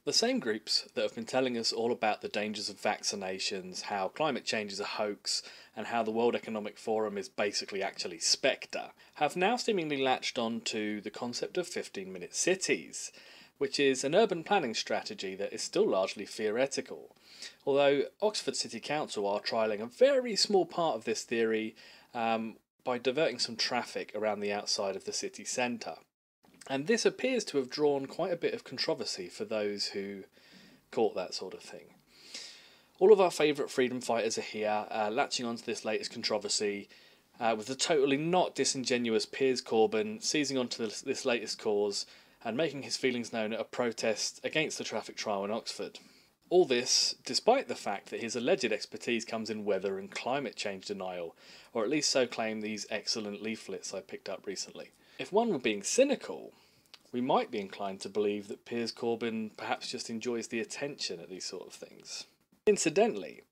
The same groups that have been telling us all about the dangers of vaccinations, how climate change is a hoax, and how the World Economic Forum is basically actually Spectre, have now seemingly latched on to the concept of 15-minute cities, which is an urban planning strategy that is still largely theoretical. Although Oxford City Council are trialling a very small part of this theory by diverting some traffic around the outside of the city centre. And this appears to have drawn quite a bit of controversy for those who caught that sort of thing. All of our favourite freedom fighters are here, latching onto this latest controversy, with the totally not disingenuous Piers Corbyn seizing onto this latest cause and making his feelings known at a protest against the traffic trial in Oxford. All this despite the fact that his alleged expertise comes in weather and climate change denial, or at least so claim these excellent leaflets I picked up recently. If one were being cynical, we might be inclined to believe that Piers Corbyn perhaps just enjoys the attention at these sort of things. Incidentally,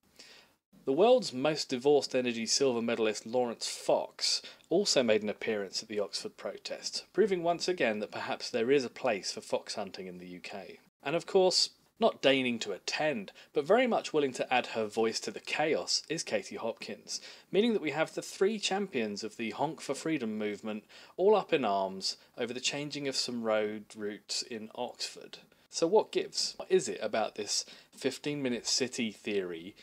the world's most divorced energy silver medalist Lawrence Fox also made an appearance at the Oxford protest, proving once again that perhaps there is a place for fox hunting in the UK. And of course, not deigning to attend, but very much willing to add her voice to the chaos, is Katie Hopkins, meaning that we have the three champions of the Honk for Freedom movement all up in arms over the changing of some road routes in Oxford. So what gives? What is it about this 15-minute city theory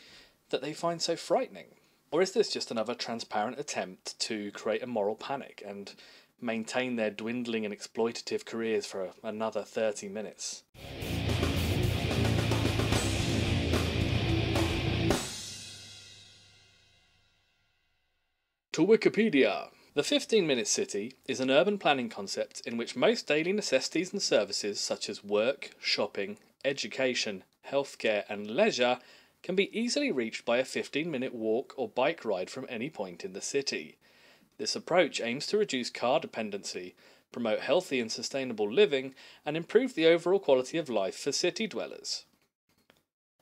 that they find so frightening? Or is this just another transparent attempt to create a moral panic and maintain their dwindling and exploitative careers for another 30 minutes? To Wikipedia. The 15-minute city is an urban planning concept in which most daily necessities and services such as work, shopping, education, healthcare and leisure can be easily reached by a 15-minute walk or bike ride from any point in the city. This approach aims to reduce car dependency, promote healthy and sustainable living, and improve the overall quality of life for city dwellers.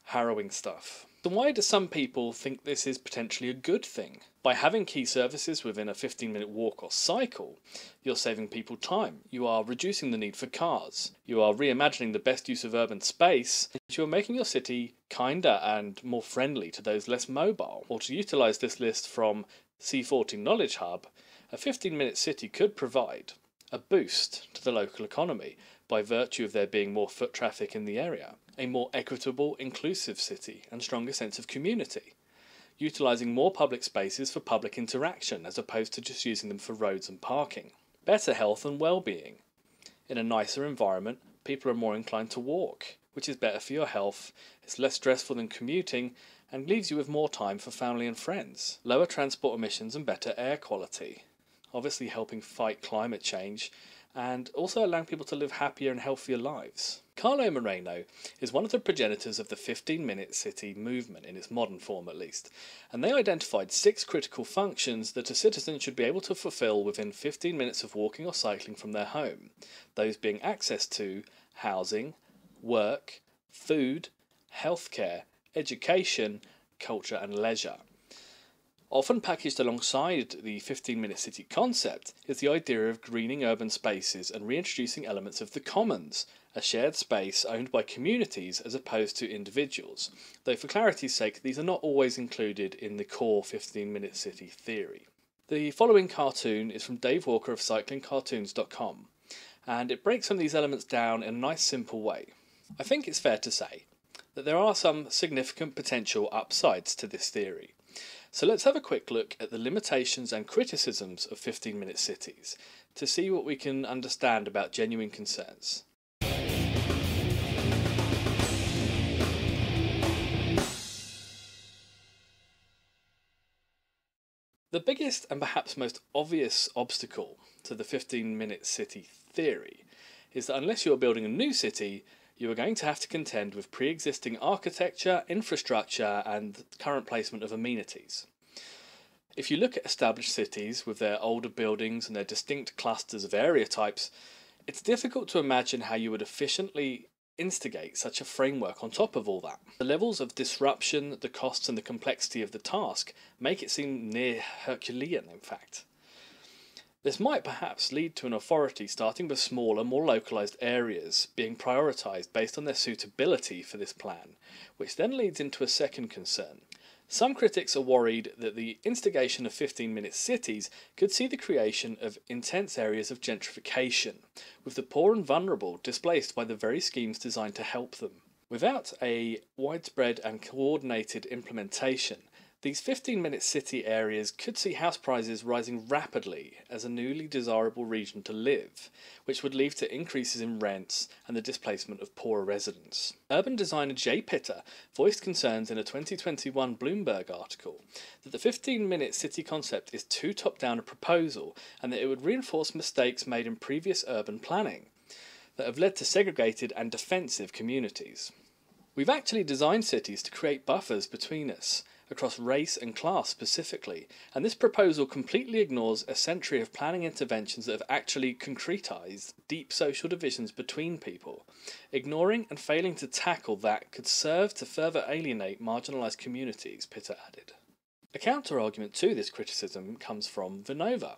Harrowing stuff. So why do some people think this is potentially a good thing? By having key services within a 15-minute walk or cycle, you're saving people time, you are reducing the need for cars, you are reimagining the best use of urban space, and you are making your city kinder and more friendly to those less mobile. Or to utilise this list from C40 Knowledge Hub, a 15-minute city could provide a boost to the local economy by virtue of there being more foot traffic in the area, a more equitable, inclusive city and stronger sense of community, utilising more public spaces for public interaction as opposed to just using them for roads and parking, better health and well-being. In a nicer environment, people are more inclined to walk, which is better for your health, it's less stressful than commuting, and leaves you with more time for family and friends. Lower transport emissions and better air quality, obviously helping fight climate change, and also allowing people to live happier and healthier lives. Carlo Moreno is one of the progenitors of the 15-minute city movement, in its modern form at least, and they identified 6 critical functions that a citizen should be able to fulfil within 15 minutes of walking or cycling from their home, those being access to housing, work, food, healthcare, education, culture and leisure. Often packaged alongside the 15-minute city concept is the idea of greening urban spaces and reintroducing elements of the commons, a shared space owned by communities as opposed to individuals, though for clarity's sake these are not always included in the core 15-minute city theory. The following cartoon is from Dave Walker of cyclingcartoons.com, and it breaks some of these elements down in a nice simple way. I think it's fair to say that there are some significant potential upsides to this theory. So let's have a quick look at the limitations and criticisms of 15-minute cities to see what we can understand about genuine concerns. The biggest and perhaps most obvious obstacle to the 15-minute city theory is that unless you are building a new city, you are going to have to contend with pre-existing architecture, infrastructure and current placement of amenities. If you look at established cities with their older buildings and their distinct clusters of area types, it's difficult to imagine how you would efficiently instigate such a framework on top of all that. The levels of disruption, the costs and the complexity of the task make it seem near Herculean, in fact. This might perhaps lead to an authority starting with smaller, more localised areas being prioritised based on their suitability for this plan, which then leads into a second concern. Some critics are worried that the instigation of 15-minute cities could see the creation of intense areas of gentrification, with the poor and vulnerable displaced by the very schemes designed to help them. Without a widespread and coordinated implementation, these 15-minute city areas could see house prices rising rapidly as a newly desirable region to live, which would lead to increases in rents and the displacement of poorer residents. Urban designer Jay Pitter voiced concerns in a 2021 Bloomberg article that the 15-minute city concept is too top-down a proposal and that it would reinforce mistakes made in previous urban planning that have led to segregated and defensive communities. We've actually designed cities to create buffers between us, across race and class specifically, and this proposal completely ignores a century of planning interventions that have actually concretised deep social divisions between people. Ignoring and failing to tackle that could serve to further alienate marginalised communities, Pitter added. A counter-argument to this criticism comes from Vinnova,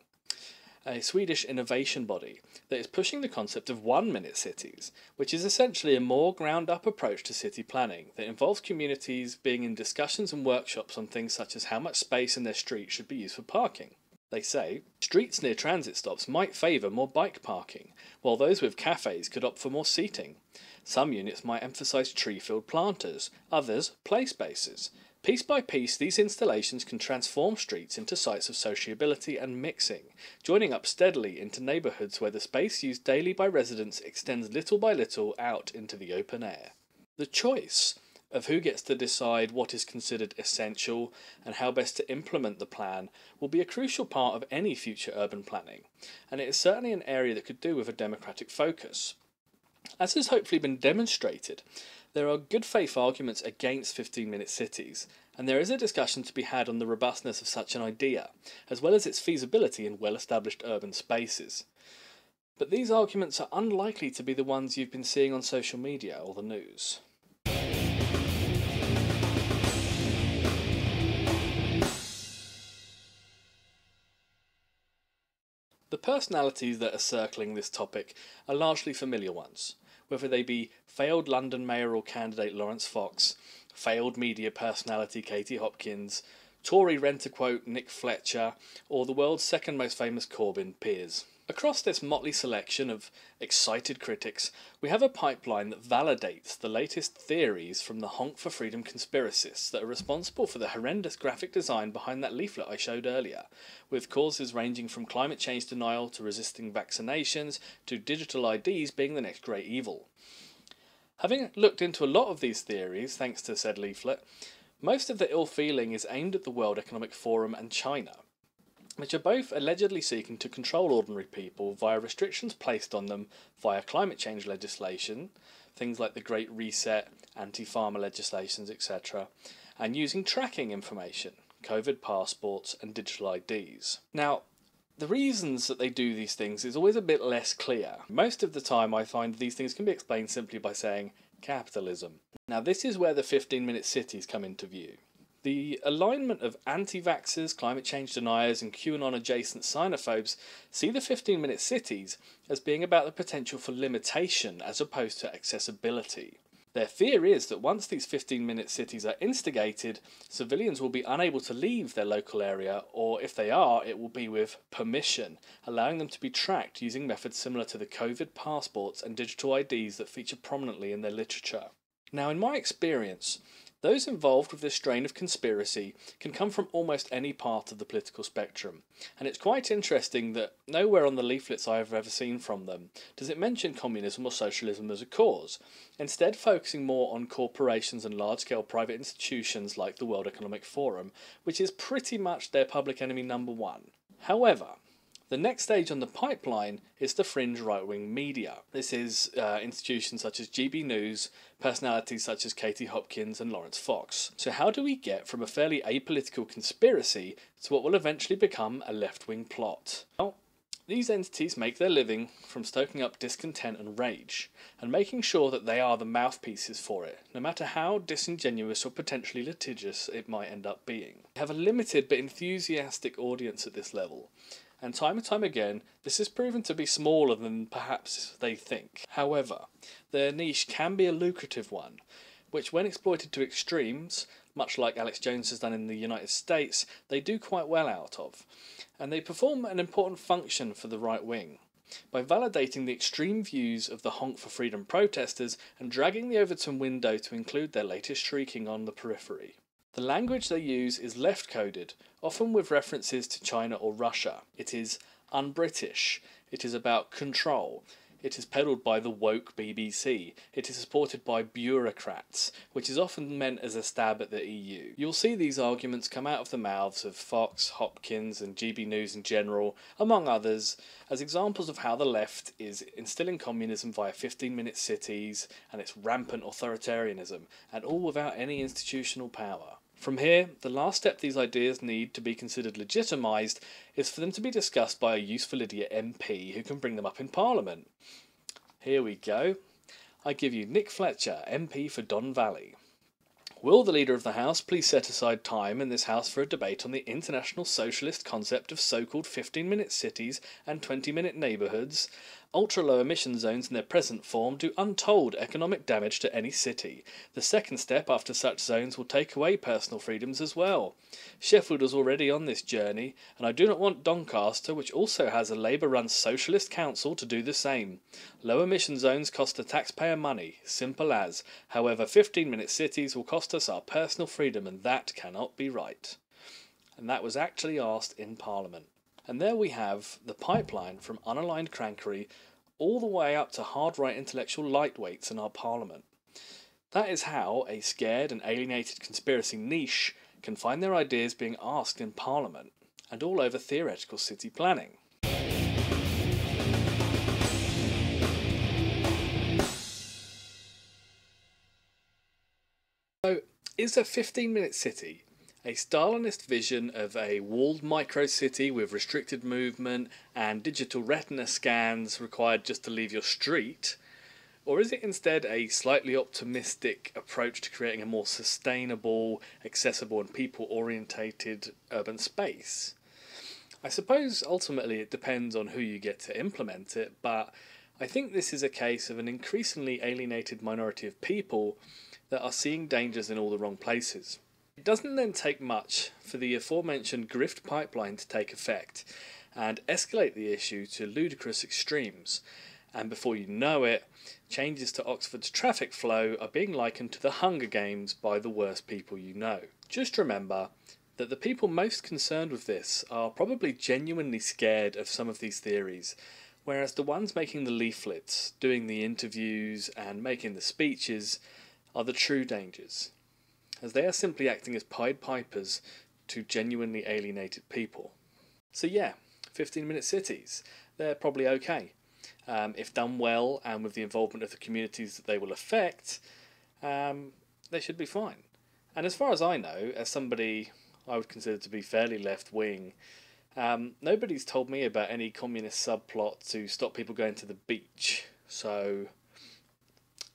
a Swedish innovation body that is pushing the concept of 1-minute cities, which is essentially a more ground-up approach to city planning that involves communities being in discussions and workshops on things such as how much space in their street should be used for parking. They say, streets near transit stops might favour more bike parking, while those with cafes could opt for more seating. Some units might emphasise tree-filled planters, others play spaces. Piece by piece, these installations can transform streets into sites of sociability and mixing, joining up steadily into neighbourhoods where the space used daily by residents extends little by little out into the open air. The choice of who gets to decide what is considered essential and how best to implement the plan will be a crucial part of any future urban planning, and it is certainly an area that could do with a democratic focus. As has hopefully been demonstrated, there are good faith arguments against 15-minute cities, and there is a discussion to be had on the robustness of such an idea, as well as its feasibility in well-established urban spaces. But these arguments are unlikely to be the ones you've been seeing on social media or the news. The personalities that are circling this topic are largely familiar ones, whether they be failed London mayoral candidate Laurence Fox, failed media personality Katie Hopkins, Tory rent-a-quote Nick Fletcher, or the world's second most famous Corbyn, Piers. Across this motley selection of excited critics, we have a pipeline that validates the latest theories from the Honk for Freedom conspiracists that are responsible for the horrendous graphic design behind that leaflet I showed earlier, with causes ranging from climate change denial to resisting vaccinations to digital IDs being the next great evil. Having looked into a lot of these theories, thanks to said leaflet, most of the ill feeling is aimed at the World Economic Forum and China, which are both allegedly seeking to control ordinary people via restrictions placed on them via climate change legislation, things like the Great Reset, anti-pharma legislations, etc., and using tracking information, COVID passports and digital IDs. Now, the reasons that they do these things is always a bit less clear. Most of the time I find these things can be explained simply by saying capitalism. Now this is where the 15-minute cities come into view. The alignment of anti-vaxxers, climate change deniers and QAnon-adjacent xenophobes see the 15-minute cities as being about the potential for limitation as opposed to accessibility. Their fear is that once these 15-minute cities are instigated, civilians will be unable to leave their local area, or if they are, it will be with permission, allowing them to be tracked using methods similar to the COVID passports and digital IDs that feature prominently in their literature. Now, in my experience, those involved with this strain of conspiracy can come from almost any part of the political spectrum, and it's quite interesting that nowhere on the leaflets I have ever seen from them does it mention communism or socialism as a cause, instead focusing more on corporations and large-scale private institutions like the World Economic Forum, which is pretty much their public enemy number one. However, the next stage on the pipeline is the fringe right-wing media. This is institutions such as GB News, personalities such as Katie Hopkins and Laurence Fox. So how do we get from a fairly apolitical conspiracy to what will eventually become a left-wing plot? Well, these entities make their living from stoking up discontent and rage, and making sure that they are the mouthpieces for it, no matter how disingenuous or potentially litigious it might end up being. They have a limited but enthusiastic audience at this level, and time again this is proven to be smaller than perhaps they think. However, their niche can be a lucrative one, which when exploited to extremes, much like Alex Jones has done in the United States, they do quite well out of, and they perform an important function for the right wing by validating the extreme views of the Honk for Freedom protesters and dragging the Overton window to include their latest shrieking on the periphery. The language they use is left-coded, often with references to China or Russia. It is un-British. It is about control. It is peddled by the woke BBC. It is supported by bureaucrats, which is often meant as a stab at the EU. You'll see these arguments come out of the mouths of Fox, Hopkins and GB News in general, among others, as examples of how the left is instilling communism via 15-minute cities and its rampant authoritarianism, and all without any institutional power. From here, the last step these ideas need to be considered legitimised is for them to be discussed by a useful idiot MP who can bring them up in Parliament. Here we go. I give you Nick Fletcher, MP for Don Valley. Will the Leader of the House please set aside time in this House for a debate on the international socialist concept of so-called 15-minute cities and 20-minute neighbourhoods? Ultra-low emission zones in their present form do untold economic damage to any city. The second step after such zones will take away personal freedoms as well. Sheffield is already on this journey, and I do not want Doncaster, which also has a Labour-run socialist council, to do the same. Low emission zones cost the taxpayer money, simple as. However, 15-minute cities will cost us our personal freedom, and that cannot be right. And that was actually asked in Parliament. And there we have the pipeline from unaligned crankery all the way up to hard-right intellectual lightweights in our Parliament. That is how a scared and alienated conspiracy niche can find their ideas being asked in Parliament and all over theoretical city planning. So, is a 15-minute city a Stalinist vision of a walled micro-city with restricted movement and digital retina scans required just to leave your street? Or is it instead a slightly optimistic approach to creating a more sustainable, accessible and people-orientated urban space? I suppose ultimately it depends on who you get to implement it, but I think this is a case of an increasingly alienated minority of people that are seeing dangers in all the wrong places. It doesn't then take much for the aforementioned grift pipeline to take effect and escalate the issue to ludicrous extremes, and before you know it, changes to Oxford's traffic flow are being likened to the Hunger Games by the worst people you know. Just remember that the people most concerned with this are probably genuinely scared of some of these theories, whereas the ones making the leaflets, doing the interviews and making the speeches are the true dangers, as they are simply acting as Pied Pipers to genuinely alienated people. So yeah, 15-minute cities, they're probably okay. If done well and with the involvement of the communities that they will affect, they should be fine. And as far as I know, as somebody I would consider to be fairly left-wing, nobody's told me about any communist subplot to stop people going to the beach. So,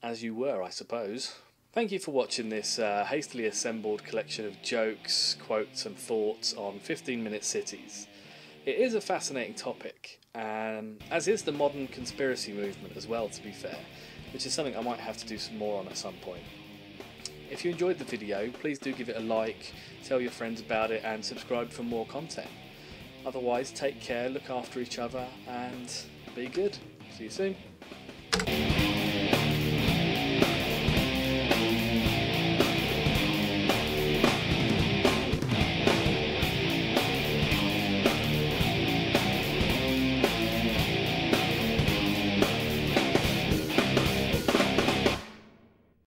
as you were, I suppose. Thank you for watching this hastily assembled collection of jokes, quotes and thoughts on 15-minute cities. It is a fascinating topic, as is the modern conspiracy movement as well, to be fair, which is something I might have to do some more on at some point. If you enjoyed the video, please do give it a like, tell your friends about it and subscribe for more content. Otherwise, take care, look after each other and be good. See you soon.